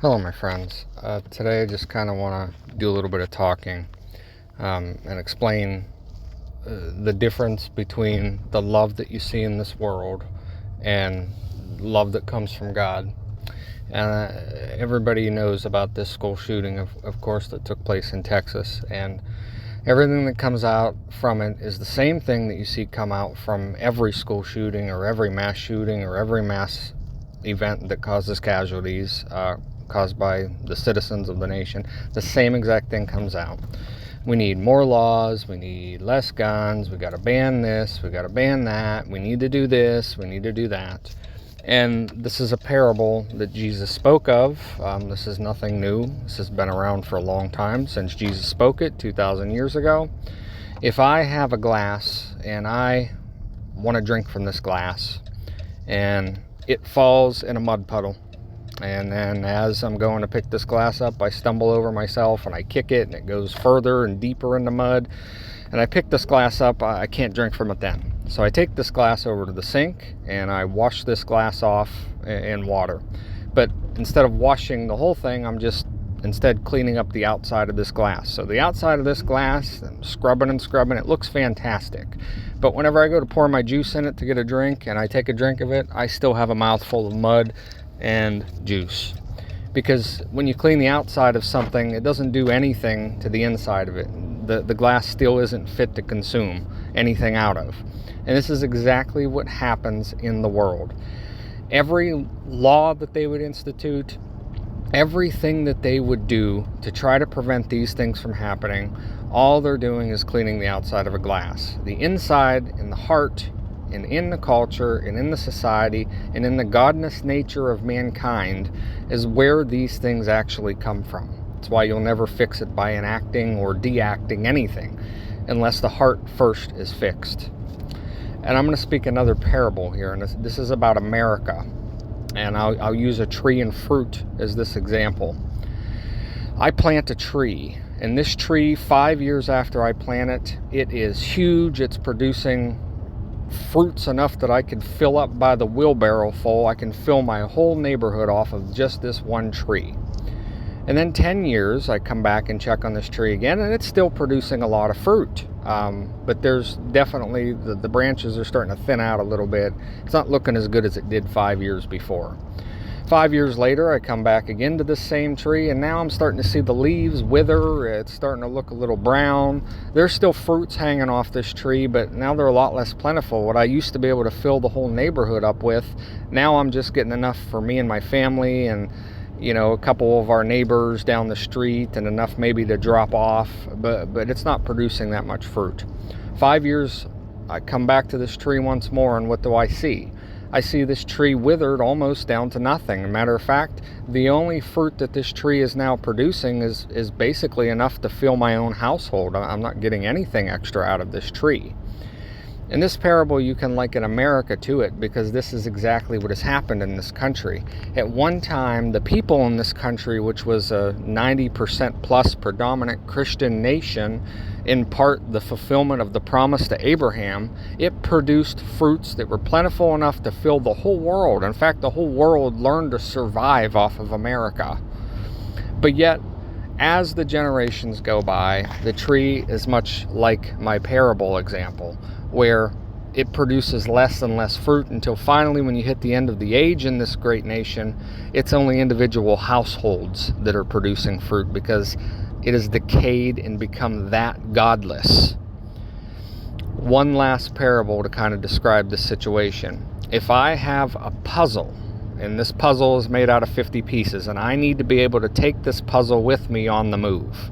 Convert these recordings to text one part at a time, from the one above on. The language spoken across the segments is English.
Hello, my friends. Today, I just kind of want to do a little bit of talking and explain the difference between the love that you see in this world and love that comes from God. And everybody knows about this school shooting, of course, that took place in Texas. And everything that comes out from it is the same thing that you see come out from every school shooting or every mass shooting or every mass event that causes casualties caused by the citizens of the nation. The same exact thing comes out. We need more laws, we need less guns, we got to ban this, we got to ban that, we need to do this, we need to do that. And this is a parable that Jesus spoke of. This is nothing new. This has been around for a long time, since Jesus spoke it 2,000 years ago. If I have a glass and I want to drink from this glass and it falls in a mud puddle, and then as I'm going to pick this glass up, I stumble over myself and I kick it and it goes further and deeper in the mud, and I pick this glass up, I can't drink from it then. So I take this glass over to the sink and I wash this glass off in water. But instead of washing the whole thing, I'm just instead cleaning up the outside of this glass. So the outside of this glass, I'm scrubbing and scrubbing, it looks fantastic. But whenever I go to pour my juice in it to get a drink and I take a drink of it, I still have a mouthful of mud and juice. Because when you clean the outside of something, it doesn't do anything to the inside of it. The glass still isn't fit to consume anything out of. And this is exactly what happens in the world. Every law that they would institute, everything that they would do to try to prevent these things from happening, all they're doing is cleaning the outside of a glass. The inside and the heart and in the culture and in the society and in the godness nature of mankind is where these things actually come from. That's why you'll never fix it by enacting or de-acting anything unless the heart first is fixed. And I'm going to speak another parable here, and this is about America. And I'll use a tree and fruit as this example. I plant a tree, and this tree, 5 years after I plant it, it is huge. It's producing fruits enough that I could fill up by the wheelbarrow full. I can fill my whole neighborhood off of just this one tree. And then 10 years, I come back and check on this tree again, and it's still producing a lot of fruit. But there's definitely, the branches are starting to thin out a little bit. It's not looking as good as it did 5 years before. 5 years later, I come back again to this same tree, and now I'm starting to see the leaves wither. It's starting to look a little brown. There's still fruits hanging off this tree, but now they're a lot less plentiful. What I used to be able to fill the whole neighborhood up with, now I'm just getting enough for me and my family and, you know, a couple of our neighbors down the street, and enough maybe to drop off, but it's not producing that much fruit. 5 years, I come back to this tree once more, and what do I see? I see this tree withered almost down to nothing. As a matter of fact, the only fruit that this tree is now producing is basically enough to fill my own household. I'm not getting anything extra out of this tree. In this parable, you can liken America to it, because this is exactly what has happened in this country. At one time, the people in this country, which was a 90% plus predominant Christian nation, in part the fulfillment of the promise to Abraham, it produced fruits that were plentiful enough to fill the whole world. In fact, the whole world learned to survive off of America. But yet, as the generations go by, the tree is much like my parable example, where it produces less and less fruit until finally, when you hit the end of the age in this great nation, it's only individual households that are producing fruit, because it has decayed and become that godless. One last parable to kind of describe this situation. If I have a puzzle, and this puzzle is made out of 50 pieces, and I need to be able to take this puzzle with me on the move.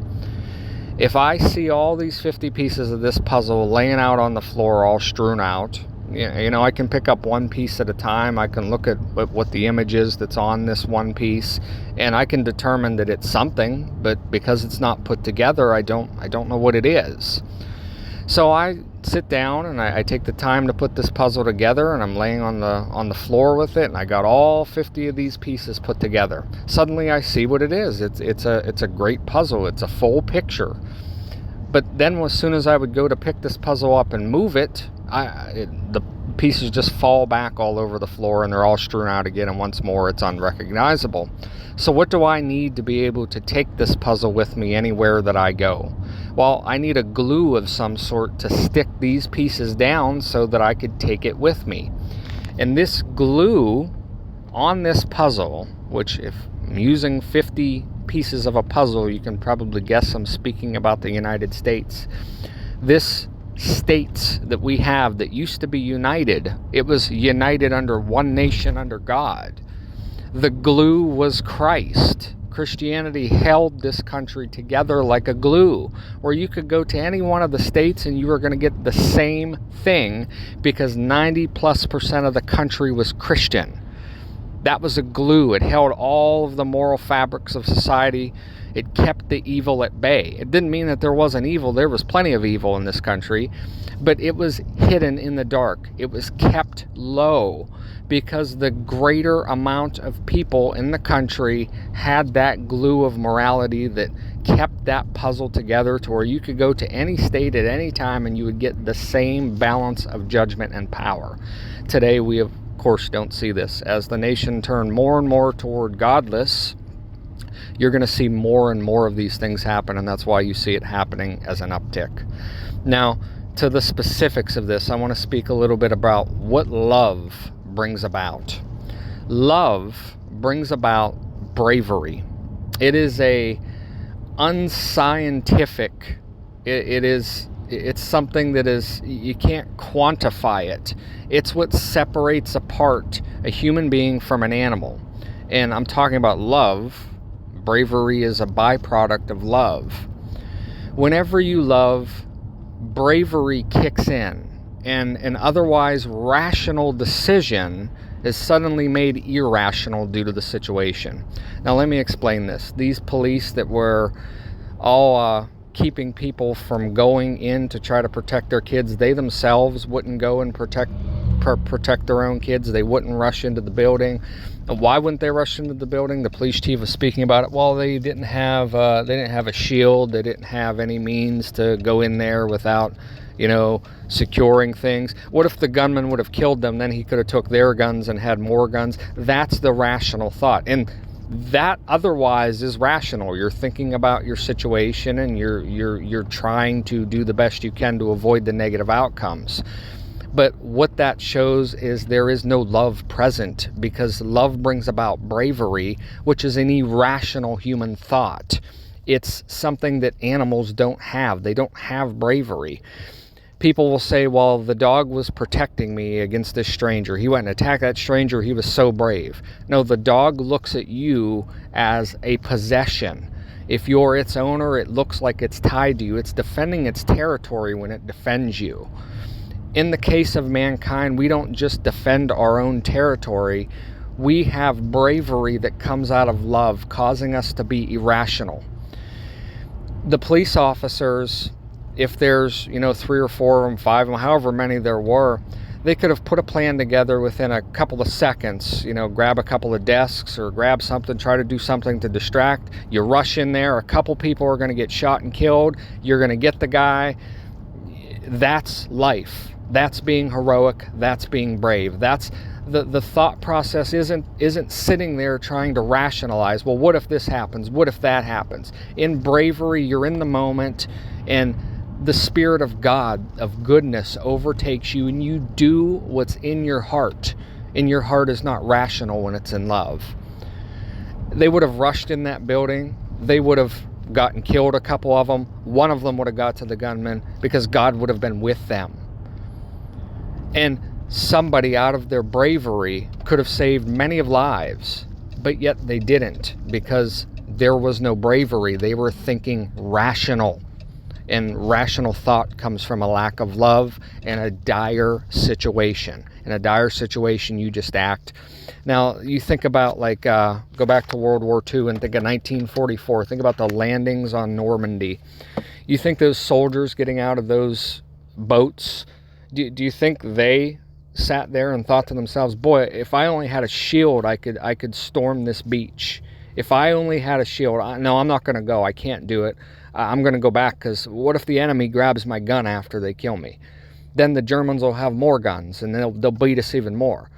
If I see all these 50 pieces of this puzzle laying out on the floor, all strewn out, you know, I can pick up one piece at a time. I can look at what the image is that's on this one piece, and I can determine that it's something, but because it's not put together, I don't know what it is. So I sit down and I take the time to put this puzzle together, and I'm laying on the floor with it, and I got all 50 of these pieces put together. Suddenly I see what it is. It's a great puzzle. It's a full picture. But then as soon as I would go to pick this puzzle up and move it, the pieces just fall back all over the floor and they're all strewn out again, and once more it's unrecognizable. So what do I need to be able to take this puzzle with me anywhere that I go? Well, I need a glue of some sort to stick these pieces down so that I could take it with me. And this glue on this puzzle, which if I'm using 50 pieces of a puzzle, you can probably guess I'm speaking about the United States. This states that we have that used to be united, it was united under one nation under God. The glue was Christ. Christianity held this country together like a glue, where you could go to any one of the states and you were going to get the same thing because 90+% of the country was Christian. That was a glue. It held all of the moral fabrics of society. It kept the evil at bay. It didn't mean that there wasn't evil. There was plenty of evil in this country, but it was hidden in the dark. It was kept low because the greater amount of people in the country had that glue of morality that kept that puzzle together to where you could go to any state at any time and you would get the same balance of judgment and power. Today, we of course don't see this. As the nation turned more and more toward godless, you're going to see more and more of these things happen, and that's why you see it happening as an uptick. Now, to the specifics of this, I want to speak a little bit about what love brings about. Love brings about bravery. It is a unscientific, it's something that is, you can't quantify it. It's what separates apart a human being from an animal. And I'm talking about love. Bravery is a byproduct of love. Whenever you love, bravery kicks in, and an otherwise rational decision is suddenly made irrational due to the situation. Now let me explain this. These police that were all keeping people from going in to try to protect their kids, they themselves wouldn't go and protect their own kids. They wouldn't rush into the building. And why wouldn't they rush into the building? The police chief was speaking about it. Well, they didn't have a shield. They didn't have any means to go in there without, securing things. What if the gunman would have killed them? Then he could have took their guns and had more guns. That's the rational thought. And that otherwise is rational. You're thinking about your situation and you're trying to do the best you can to avoid the negative outcomes. But what that shows is there is no love present, because love brings about bravery, which is an irrational human thought. It's something that animals don't have. They don't have bravery. People will say, well, the dog was protecting me against this stranger. He went and attacked that stranger. He was so brave. No, the dog looks at you as a possession. If you're its owner, it looks like it's tied to you. It's defending its territory when it defends you. In the case of mankind, we don't just defend our own territory. We have bravery that comes out of love, causing us to be irrational. The police officers, if there's, 3 or 4 of them, 5 of them, however many there were, they could have put a plan together within a couple of seconds, grab a couple of desks or grab something, try to do something to distract. You rush in there, a couple people are going to get shot and killed. You're going to get the guy. That's life. That's being heroic. That's being brave. That's the thought process isn't sitting there trying to rationalize, well, what if this happens? What if that happens? In bravery, you're in the moment, and the Spirit of God, of goodness, overtakes you, and you do what's in your heart. And your heart is not rational when it's in love. They would have rushed in that building. They would have gotten killed, a couple of them. One of them would have got to the gunman because God would have been with them. And somebody, out of their bravery, could have saved many of lives, but yet they didn't, because there was no bravery. They were thinking rational. And rational thought comes from a lack of love and a dire situation. In a dire situation, you just act. Now, you think about, go back to World War II and think of 1944. Think about the landings on Normandy. You think those soldiers getting out of those boats, do you think they sat there and thought to themselves, boy, if I only had a shield, I could storm this beach. If I only had a shield, no, I'm not going to go. I can't do it. I'm going to go back, because what if the enemy grabs my gun after they kill me? then the Germans will have more guns and they'll beat us even more.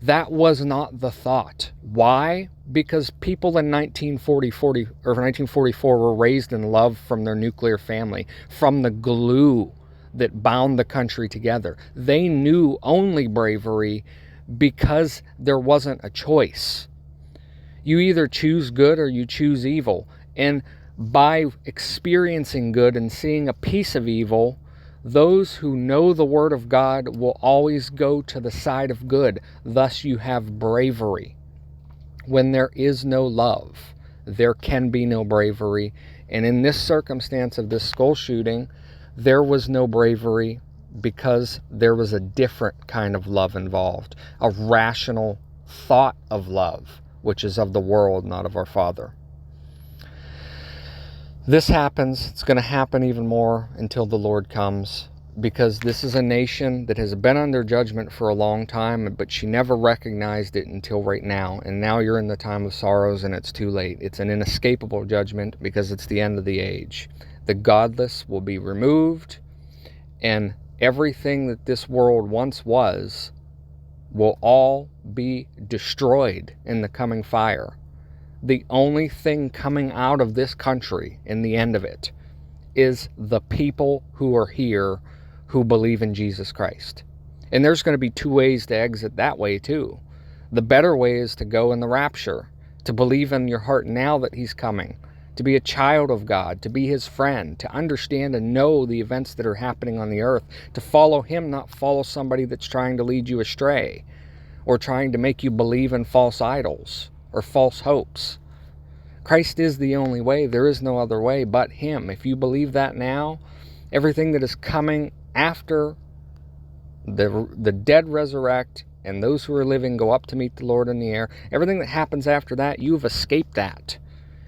That was not the thought. Why? Because people in 1944 were raised in love from their nuclear family, from the glue that bound the country together. They knew only bravery because there wasn't a choice. You either choose good or you choose evil. And by experiencing good and seeing a piece of evil, those who know the Word of God will always go to the side of good. Thus you have bravery. When there is no love, there can be no bravery. And in this circumstance of this school shooting, there was no bravery because there was a different kind of love involved. A rational thought of love, which is of the world, not of our Father. This happens. It's going to happen even more until the Lord comes, because this is a nation that has been under judgment for a long time, but she never recognized it until right now. And now you're in the time of sorrows and it's too late. It's an inescapable judgment because it's the end of the age. The godless will be removed, and everything that this world once was will all be destroyed in the coming fire. The only thing coming out of this country in the end of it is the people who are here who believe in Jesus Christ. And there's going to be two ways to exit that way too. The better way is to go in the rapture, to believe in your heart now that he's coming, to be a child of God, to be his friend, to understand and know the events that are happening on the earth, to follow him, not follow somebody that's trying to lead you astray or trying to make you believe in false idols or false hopes. Christ is the only way. There is no other way but him. If you believe that now, everything that is coming after the dead resurrect and those who are living go up to meet the Lord in the air, everything that happens after that, you've escaped that.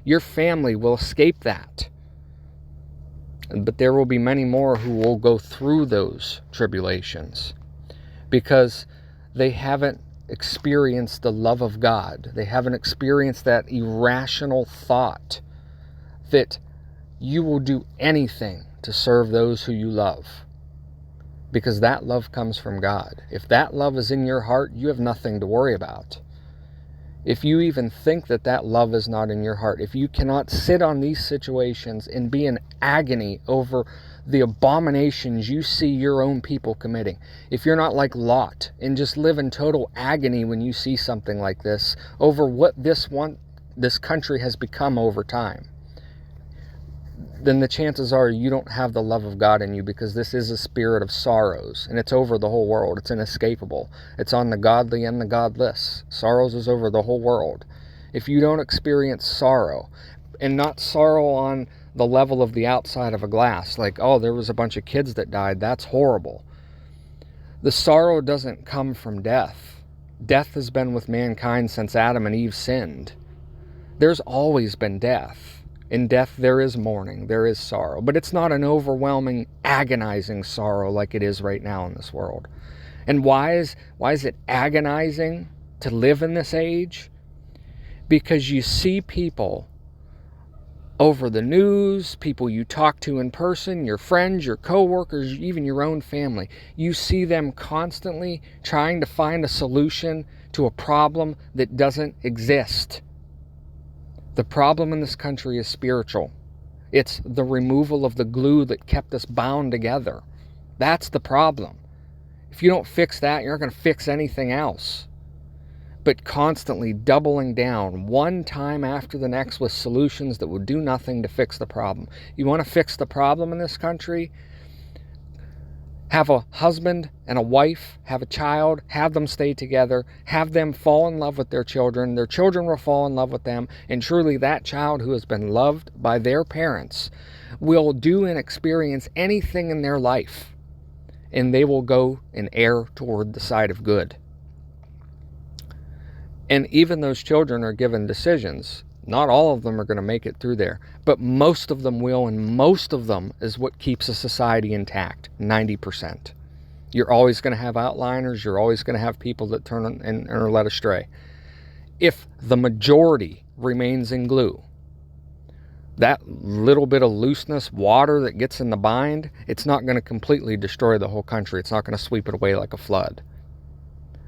Your family will escape that. But there will be many more who will go through those tribulations because they haven't experienced the love of God. They haven't experienced that irrational thought that you will do anything to serve those who you love, because that love comes from God. If that love is in your heart, you have nothing to worry about. If you even think that that love is not in your heart, if you cannot sit on these situations and be in agony over the abominations you see your own people committing, if you're not like Lot and just live in total agony when you see something like this over what this country has become over time, then the chances are you don't have the love of God in you, because this is a spirit of sorrows and it's over the whole world. It's inescapable. It's on the godly and the godless. Sorrows is over the whole world. If you don't experience sorrow, and not sorrow on the level of the outside of a glass, like, oh, there was a bunch of kids that died, that's horrible. The sorrow doesn't come from death. Death has been with mankind since Adam and Eve sinned. There's always been death. In death there is mourning, there is sorrow, but it's not an overwhelming, agonizing sorrow like it is right now in this world. And why is it agonizing to live in this age? Because you see people over the news, people you talk to in person, your friends, your coworkers, even your own family. You see them constantly trying to find a solution to a problem that doesn't exist. The problem in this country is spiritual. It's the removal of the glue that kept us bound together. That's the problem. If you don't fix that, you're not going to fix anything else. But constantly doubling down one time after the next with solutions that will do nothing to fix the problem. You want to fix the problem in this country? Have a husband and a wife, have a child, have them stay together, have them fall in love with their children will fall in love with them, and truly that child who has been loved by their parents will do and experience anything in their life, and they will go and err toward the side of good. And even those children are given decisions. Not all of them are going to make it through there, but most of them will, and most of them is what keeps a society intact, 90%. You're always going to have outliners, you're always going to have people that turn and are led astray. If the majority remains in glue, that little bit of looseness, water that gets in the bind, it's not going to completely destroy the whole country. It's not going to sweep it away like a flood.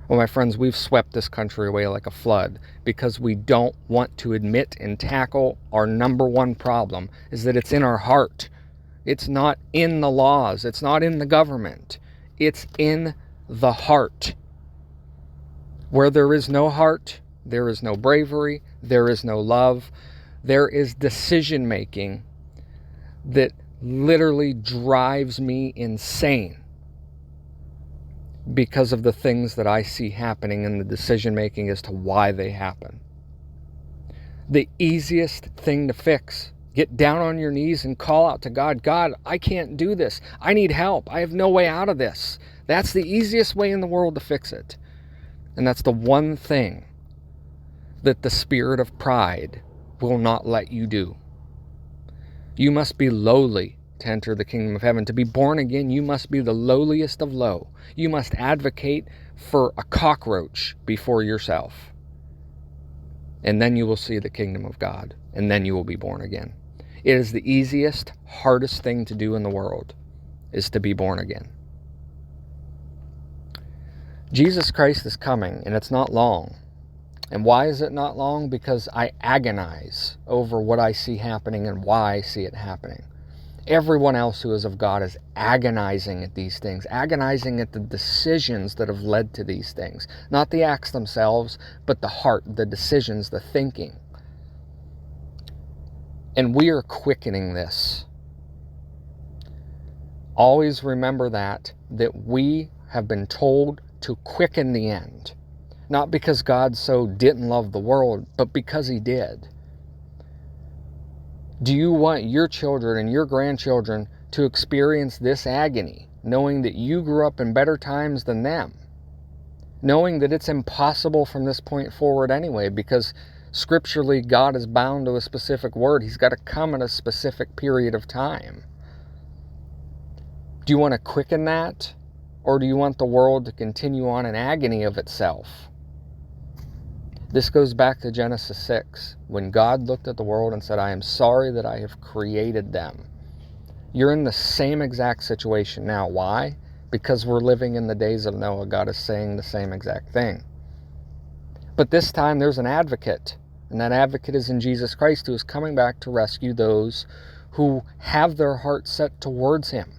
Well, my friends, we've swept this country away like a flood because we don't want to admit and tackle our number one problem, is that it's in our heart. It's not in the laws. It's not in the government. It's in the heart. Where there is no heart, there is no bravery, there is no love, there is decision making that literally drives me insane because of the things that I see happening in the decision making as to why they happen. The easiest thing to fix: get down on your knees and call out to God. God, I can't do this. I need help. I have no way out of this. That's the easiest way in the world to fix it. And that's the one thing that the spirit of pride will not let you do. You must be lowly to enter the kingdom of heaven. To be born again, you must be the lowliest of low. You must advocate for a cockroach before yourself. And then you will see the kingdom of God. And then you will be born again. It is the easiest, hardest thing to do in the world, is to be born again. Jesus Christ is coming, and it's not long. And why is it not long? Because I agonize over what I see happening and why I see it happening. Everyone else who is of God is agonizing at these things, agonizing at the decisions that have led to these things. Not the acts themselves, but the heart, the decisions, the thinking. And we are quickening this. Always remember that we have been told to quicken the end. Not because God so didn't love the world, but because he did. Do you want your children and your grandchildren to experience this agony, knowing that you grew up in better times than them? Knowing that it's impossible from this point forward anyway, because scripturally God is bound to a specific word. He's got to come in a specific period of time. Do you want to quicken that? Or do you want the world to continue on in agony of itself? This goes back to Genesis 6, when God looked at the world and said, I am sorry that I have created them. You're in the same exact situation now. Why? Because we're living in the days of Noah. God is saying the same exact thing. But this time there's an advocate, and that advocate is in Jesus Christ, who is coming back to rescue those who have their heart set towards him.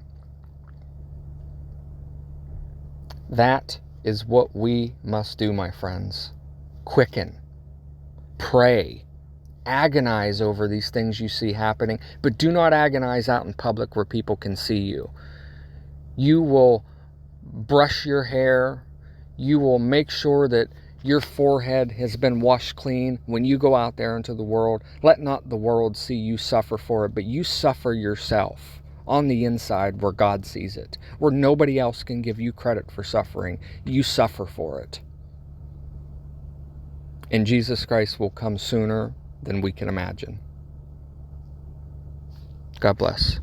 That is what we must do, my friends. Quicken, pray, agonize over these things you see happening, but do not agonize out in public where people can see you. You will brush your hair. You will make sure that your forehead has been washed clean when you go out there into the world. Let not the world see you suffer for it, but you suffer yourself on the inside where God sees it, where nobody else can give you credit for suffering. You suffer for it. And Jesus Christ will come sooner than we can imagine. God bless.